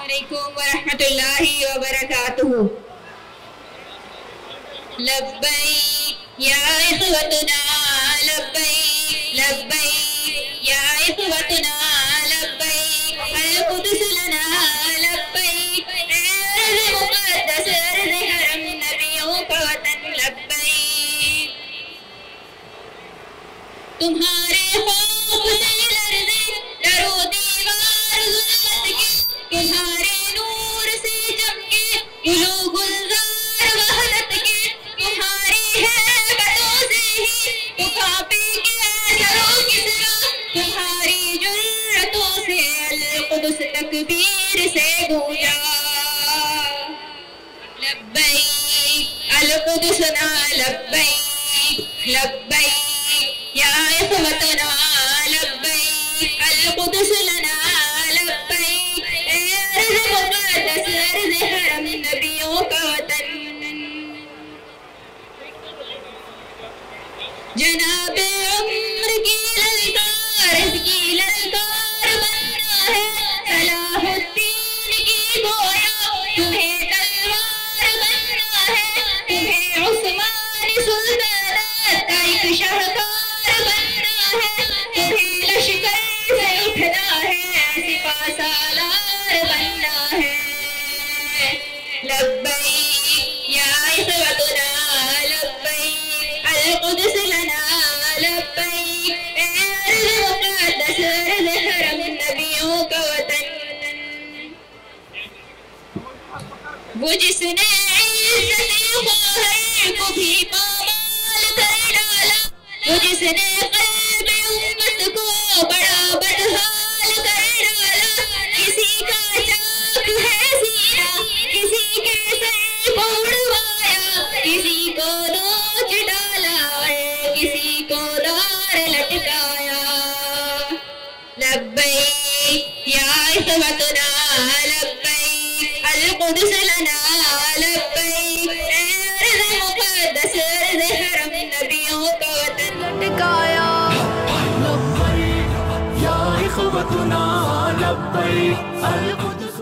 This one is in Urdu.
علیکم ورحمۃ اللہ وبرکاتہ. لبیک یا اخوتنا لبیک لبیک یا اخوتنا لبیک القدس لنا لبیک ارض مقدس ارض حرم نبیوں کا وطن لبیک. تمہارے خوف سے لرزے ڈرو دیوار ظلمت کے، تمہارے نور سے چمکے گلو گلزار وحدت کے، تمہاری ہیبتوں سے ہی تو کانپے کیسر و کسریٰ، تمہاری جرأتوں سے القدس تکبیر سے گونجا. لبیک القدسنا لبیک لبیک یا اخوتنا لبیک القدس لنا لبیک ارض مقدس ارض حرم نبیوں کا وطن. جناب عمر کی للکار اس کی للکار بننا ہے، صلاح الدین کی گویا تمہیں تلوار بننا ہے، تمہیں عثمانی سلطنت کا ایک شاہکار بننا ہے، تمہیں لشکر سے اٹھنا ہے، سپاہ سالار بننا ہے. لبیک یا اخوتنا لبیک القدس لنا لبیک ارض مقدس ارض حرم نبیوں کا وطن. وہ جس نے عزت خواہر کو بھی پامال کر ڈالا، وہ جس نے قلب امت کو بڑا بدحال کر ڈالا، کسی کا چاک ہے سینہ کسی کے سر کو اڑوایا، کسی کو نوچ ڈالا کسی کو دار لٹکایا. لبیک یا اخوتنا لبیک القدس لنا لبیک ارض مقدس ارض حرم نبیوں کا وطن. لٹکایا لبیک یا اخوتنا لبیک القدس